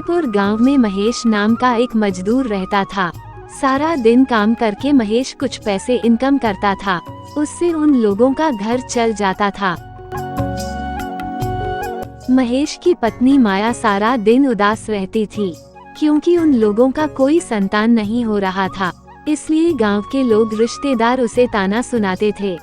नदीपुर गांव में महेश नाम का एक मजदूर रहता था। सारा दिन काम करके महेश कुछ पैसे इनकम करता था, उससे उन लोगों का घर चल जाता था। महेश की पत्नी माया सारा दिन उदास रहती थी, क्योंकि उन लोगों का कोई संतान नहीं हो रहा था। इसलिए गांव के लोग रिश्तेदार उसे ताना सुनाते थे।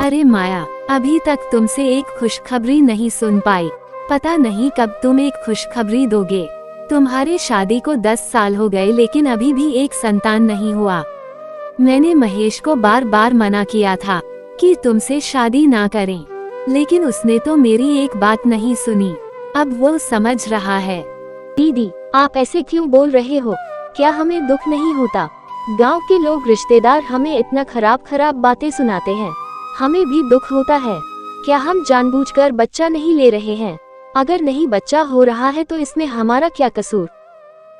अरे माया, अभी तक तुमसे एक खुशखबरी नहीं सुन पाई। पता नहीं कब तुम एक खुशखबरी दोगे। तुम्हारे शादी को 10 साल हो गए, लेकिन अभी भी एक संतान नहीं हुआ। मैंने महेश को बार बार मना किया था कि तुमसे शादी ना करें, लेकिन उसने तो मेरी एक बात नहीं सुनी। अब वो समझ रहा है। दीदी, आप ऐसे क्यों बोल रहे हो? क्या हमें दुख नहीं होता? गांव के लोग रिश्तेदार हमें इतना खराब बातें सुनाते हैं, हमें भी दुख होता है। क्या हम जानबूझकर बच्चा नहीं ले रहे हैं? अगर नहीं बच्चा हो रहा है तो इसमें हमारा क्या कसूर?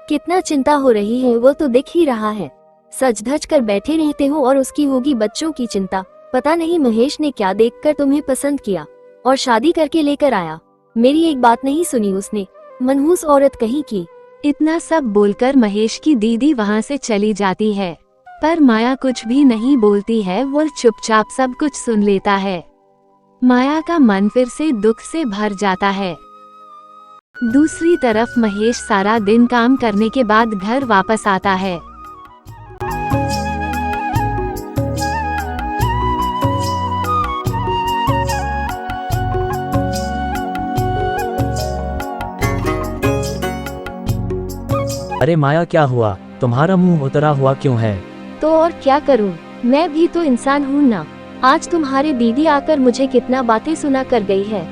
कितना चिंता हो रही है वो तो दिख ही रहा है। सज धज कर बैठे रहते हो और उसकी होगी बच्चों की चिंता। पता नहीं महेश ने क्या देखकर तुम्हें पसंद किया और शादी करके लेकर आया। मेरी एक बात नहीं सुनी उसने, मनहूस औरत कहीं की। इतना सब बोलकर महेश की दीदी वहाँ से चली जाती है, पर माया कुछ भी नहीं बोलती है। वो चुपचाप सब कुछ सुन लेता है। माया का मन फिर से दुख से भर जाता है। दूसरी तरफ महेश सारा दिन काम करने के बाद घर वापस आता है। अरे माया, क्या हुआ? तुम्हारा मुंह उतरा हुआ क्यों है? तो और क्या करूं? मैं भी तो इंसान हूं ना। आज तुम्हारे दीदी आकर मुझे कितना बातें सुना कर गई है।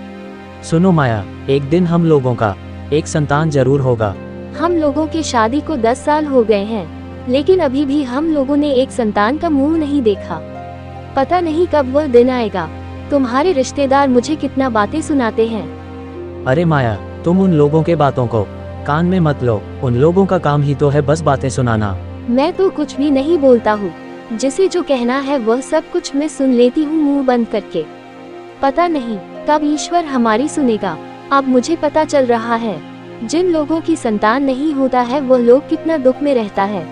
सुनो माया, एक दिन हम लोगों का एक संतान जरूर होगा। हम लोगों की शादी को 10 साल हो गए हैं, लेकिन अभी भी हम लोगों ने एक संतान का मुंह नहीं देखा। पता नहीं कब वह दिन आएगा। तुम्हारे रिश्तेदार मुझे कितना बातें सुनाते हैं। अरे माया, तुम उन लोगों के बातों को कान में मत लो। उन लोगों का काम ही तो है बस बातें सुनाना। मैं तो कुछ भी नहीं बोलता हूँ। जिसे जो कहना है वह सब कुछ मैं सुन लेती हूँ मुंह बंद करके। पता नहीं कब ईश्वर हमारी सुनेगा। अब मुझे पता चल रहा है, जिन लोगों की संतान नहीं होता है वह लोग कितना दुख में रहता है।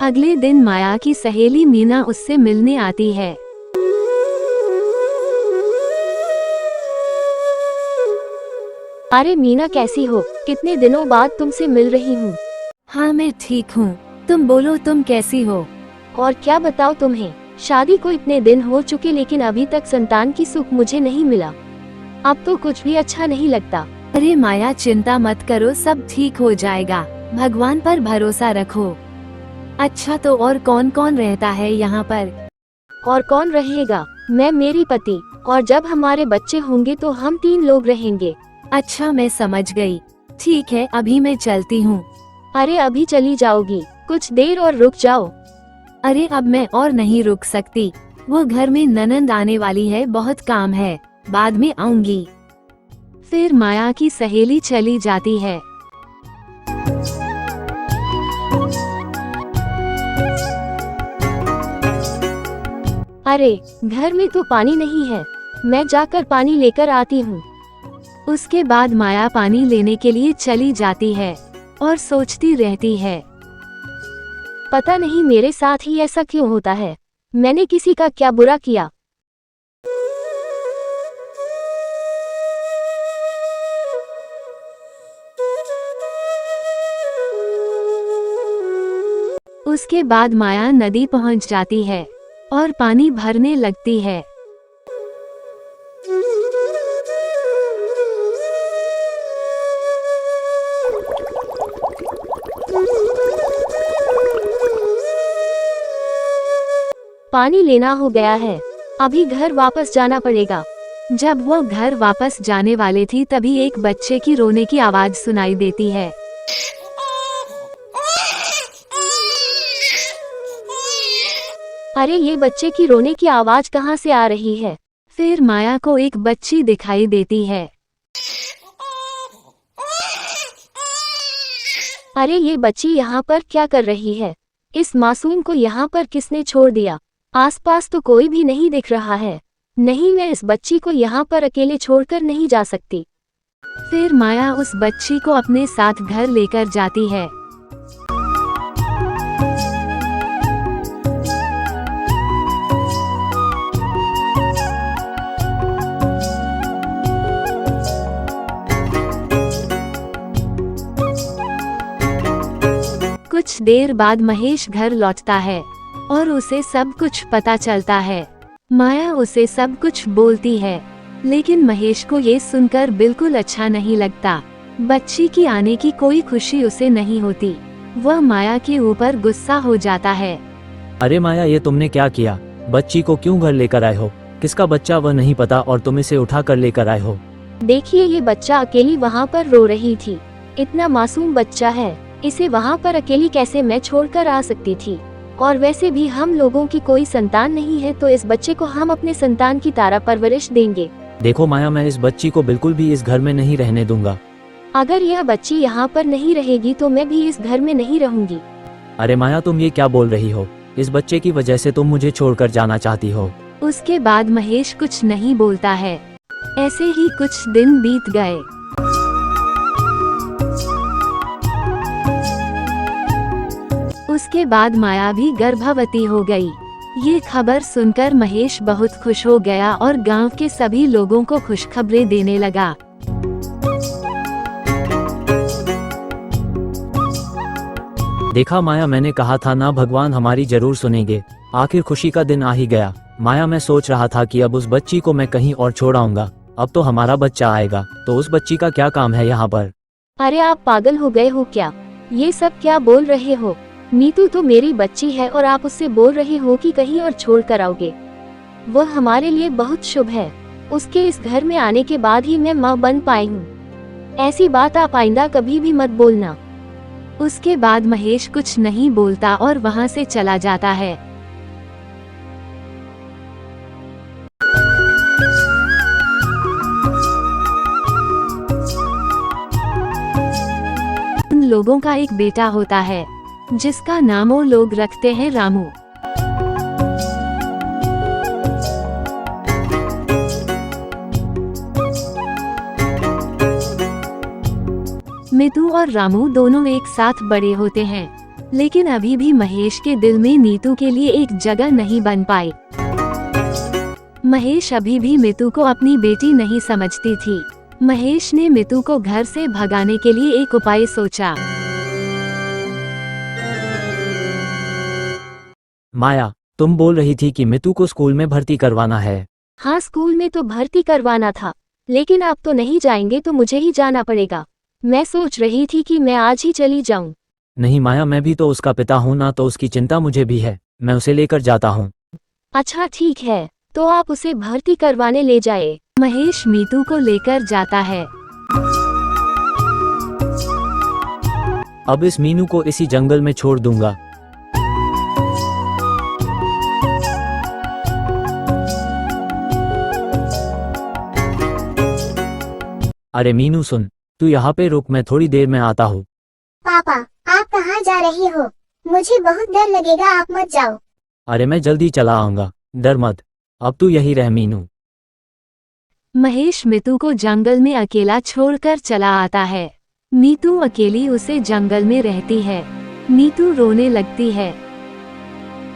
अगले दिन माया की सहेली मीना उससे मिलने आती है। अरे मीना, कैसी हो? कितने दिनों बाद तुमसे मिल रही हूँ। हाँ, मैं ठीक हूँ। तुम बोलो, तुम कैसी हो? और क्या बताओ तुम्हें, शादी को इतने दिन हो चुके लेकिन अभी तक संतान की सुख मुझे नहीं मिला। अब तो कुछ भी अच्छा नहीं लगता। अरे माया, चिंता मत करो, सब ठीक हो जाएगा। भगवान पर भरोसा रखो। अच्छा, तो और कौन कौन रहता है यहाँ पर? और कौन रहेगा? मैं, मेरी पति, और जब हमारे बच्चे होंगे तो हम 3 लोग रहेंगे। अच्छा, मैं समझ गई। ठीक है, अभी मैं चलती हूँ। अरे अभी चली जाओगी? कुछ देर और रुक जाओ। अरे अब मैं और नहीं रुक सकती। वो घर में ननंद आने वाली है, बहुत काम है, बाद में आऊंगी। फिर माया की सहेली चली जाती है। अरे घर में तो पानी नहीं है, मैं जाकर पानी लेकर आती हूँ। उसके बाद माया पानी लेने के लिए चली जाती है और सोचती रहती है, पता नहीं मेरे साथ ही ऐसा क्यों होता है। मैंने किसी का क्या बुरा किया? उसके बाद माया नदी पहुंच जाती है और पानी भरने लगती है। पानी लेना हो गया है, अभी घर वापस जाना पड़ेगा। जब वो घर वापस जाने वाले थी तभी एक बच्चे की रोने की आवाज सुनाई देती है। अरे ये बच्चे की रोने की आवाज कहाँ से आ रही है? फिर माया को एक बच्ची दिखाई देती है। अरे ये बच्ची यहाँ पर क्या कर रही है? इस मासूम को यहाँ पर किसने छोड़ दिया? आसपास तो कोई भी नहीं दिख रहा है। नहीं, मैं इस बच्ची को यहाँ पर अकेले छोड़कर नहीं जा सकती। फिर माया उस बच्ची को अपने साथ घर लेकर जाती है। कुछ देर बाद महेश घर लौटता है और उसे सब कुछ पता चलता है। माया उसे सब कुछ बोलती है, लेकिन महेश को ये सुनकर बिल्कुल अच्छा नहीं लगता। बच्ची की आने की कोई खुशी उसे नहीं होती। वह माया के ऊपर गुस्सा हो जाता है। अरे माया, ये तुमने क्या किया? बच्ची को क्यों घर लेकर आए हो? किसका बच्चा वह नहीं पता और तुम इसे उठा कर लेकर आए हो। देखिए, ये बच्चा अकेली वहाँ पर रो रही थी। इतना मासूम बच्चा है, इसे वहाँ पर अकेली कैसे मैं छोड़कर आ सकती थी? और वैसे भी हम लोगों की कोई संतान नहीं है, तो इस बच्चे को हम अपने संतान की तरह परवरिश देंगे। देखो माया, मैं इस बच्ची को बिल्कुल भी इस घर में नहीं रहने दूंगा। अगर यह बच्ची यहाँ पर नहीं रहेगी तो मैं भी इस घर में नहीं रहूंगी। अरे माया, तुम ये क्या बोल रही हो? इस बच्चे की वजह से तुम मुझे छोड़कर जाना चाहती हो? उसके बाद महेश कुछ नहीं बोलता है। ऐसे ही कुछ दिन बीत गए। उसके बाद माया भी गर्भवती हो गई। ये खबर सुनकर महेश बहुत खुश हो गया और गांव के सभी लोगों को खुशखबरें देने लगा। देखा माया, मैंने कहा था ना, भगवान हमारी जरूर सुनेंगे। आखिर खुशी का दिन आ ही गया। माया, मैं सोच रहा था कि अब उस बच्ची को मैं कहीं और छोड़ आऊंगा। अब तो हमारा बच्चा आएगा, तो उस बच्ची का क्या काम है यहाँ पर? अरे आप पागल हो गए हो क्या? ये सब क्या बोल रहे हो? नीतू तो मेरी बच्ची है और आप उससे बोल रहे हो कि कहीं और छोड़ कर आओगे। वह हमारे लिए बहुत शुभ है। उसके इस घर में आने के बाद ही मैं माँ बन पाई हूँ। ऐसी बात आप आइंदा कभी भी मत बोलना। उसके बाद महेश कुछ नहीं बोलता और वहां से चला जाता है। उन लोगों का एक बेटा होता है जिसका नाम वो लोग रखते हैं रामू। नीतू और रामू दोनों एक साथ बड़े होते हैं, लेकिन अभी भी महेश के दिल में नीतू के लिए एक जगह नहीं बन पाई। महेश अभी भी नीतू को अपनी बेटी नहीं समझती थी। महेश ने नीतू को घर से भगाने के लिए एक उपाय सोचा। माया, तुम बोल रही थी कि मितू को स्कूल में भर्ती करवाना है। हाँ, स्कूल में तो भर्ती करवाना था, लेकिन आप तो नहीं जाएंगे तो मुझे ही जाना पड़ेगा। मैं सोच रही थी कि मैं आज ही चली जाऊं। नहीं माया, मैं भी तो उसका पिता हूँ ना, तो उसकी चिंता मुझे भी है। मैं उसे लेकर जाता हूँ। अच्छा ठीक है, तो आप उसे भर्ती करवाने ले जाए। महेश नीतू को लेकर जाता है। अब इस मीनू को इसी जंगल में छोड़ दूंगा। अरे मीनू सुन, तू यहाँ पे रुक, मैं थोड़ी देर में आता हूँ। पापा, आप कहाँ जा रहे हो? मुझे बहुत डर लगेगा, आप मत जाओ। अरे मैं जल्दी चला आऊंगा, डर मत। अब तू यही रह मीनू। महेश नीतू को जंगल में अकेला छोड़कर चला आता है। नीतू अकेली उसे जंगल में रहती है। नीतू रोने लगती है।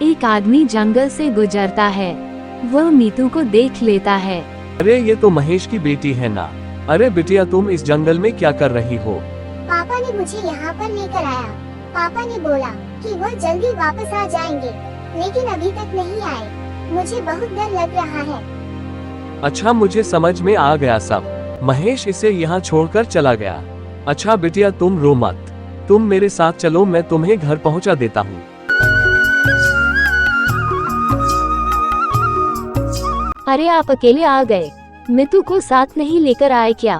एक आदमी जंगल से गुजरता है। वह नीतू को देख लेता है। अरे ये तो महेश की बेटी है ना। अरे बिटिया, तुम इस जंगल में क्या कर रही हो? पापा ने मुझे यहाँ पर लेकर आया। पापा ने बोला कि वह जल्दी वापस आ जाएंगे, लेकिन अभी तक नहीं आए। मुझे बहुत डर लग रहा है। अच्छा, मुझे समझ में आ गया सब। महेश इसे यहाँ छोड़कर चला गया। अच्छा बिटिया, तुम रो मत। तुम मेरे साथ चलो, मैं तुम्हें घर पहुँचा देता हूँ। अरे आप अकेले आ गए, नीतू को साथ नहीं लेकर आए क्या?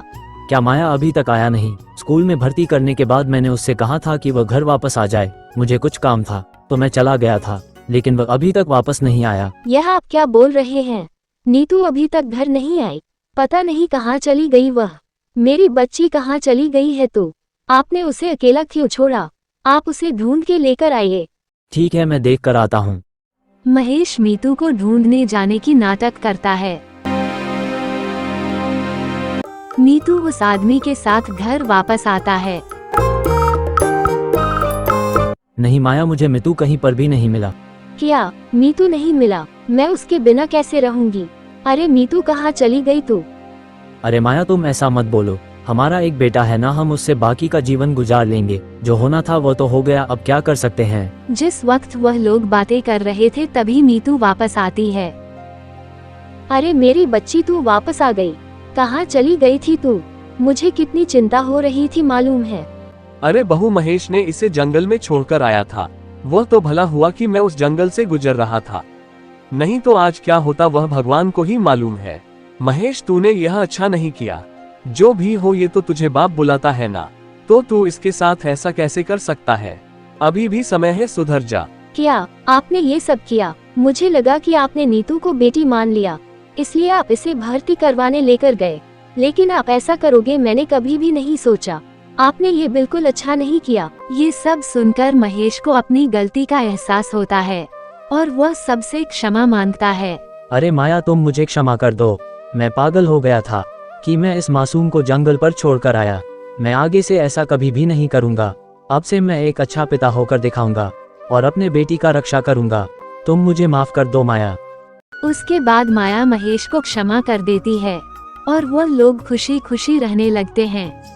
क्या माया अभी तक आया नहीं? स्कूल में भर्ती करने के बाद मैंने उससे कहा था कि वह घर वापस आ जाए। मुझे कुछ काम था तो मैं चला गया था, लेकिन वह अभी तक वापस नहीं आया। यह आप क्या बोल रहे हैं? नीतू अभी तक घर नहीं आई। पता नहीं कहाँ चली गई वह। मेरी बच्ची कहाँ चली गई है? तो आपने उसे अकेला क्यों छोड़ा? आप उसे ढूंढ के लेकर आइए। ठीक है, मैं देख कर आता हूँ। महेश मीतू को ढूंढने जाने की नाटक करता है। मीतू उस आदमी के साथ घर वापस आता है। नहीं माया, मुझे मितू कहीं पर भी नहीं मिला। क्या मीतू नहीं मिला? मैं उसके बिना कैसे रहूंगी? अरे मीतू कहाँ चली गई तू? अरे माया, तुम ऐसा मत बोलो। हमारा एक बेटा है ना, हम उससे बाकी का जीवन गुजार लेंगे। जो होना था वो तो हो गया, अब क्या कर सकते हैं। जिस वक्त वह लोग बातें कर रहे थे तभी मीतू वापस आती है। अरे मेरी बच्ची, तू वापस आ गई। कहाँ चली गई थी तू? मुझे कितनी चिंता हो रही थी मालूम है। अरे बहू, महेश ने इसे जंगल में छोड़कर आया था। वह तो भला हुआ कि मैं उस जंगल से गुजर रहा था, नहीं तो आज क्या होता वह भगवान को ही मालूम है। महेश, तूने यह अच्छा नहीं किया। जो भी हो, ये तो तुझे बाप बुलाता है ना, तो तू इसके साथ ऐसा कैसे कर सकता है? अभी भी समय है, सुधर जा। क्या आपने ये सब किया? मुझे लगा कि आपने नीतू को बेटी मान लिया, इसलिए आप इसे भर्ती करवाने लेकर गए, लेकिन आप ऐसा करोगे मैंने कभी भी नहीं सोचा। आपने ये बिल्कुल अच्छा नहीं किया। ये सब सुनकर महेश को अपनी गलती का एहसास होता है और वह सबसे क्षमा मांगता है। अरे माया, तुम मुझे क्षमा कर दो। मैं पागल हो गया था कि मैं इस मासूम को जंगल पर छोड़कर आया। मैं आगे से ऐसा कभी भी नहीं करूँगा। अब से मैं एक अच्छा पिता होकर दिखाऊंगा और अपने बेटी का रक्षा करूँगा। तुम मुझे माफ कर दो माया। उसके बाद माया महेश को क्षमा कर देती है और वह लोग खुशी खुशी रहने लगते हैं।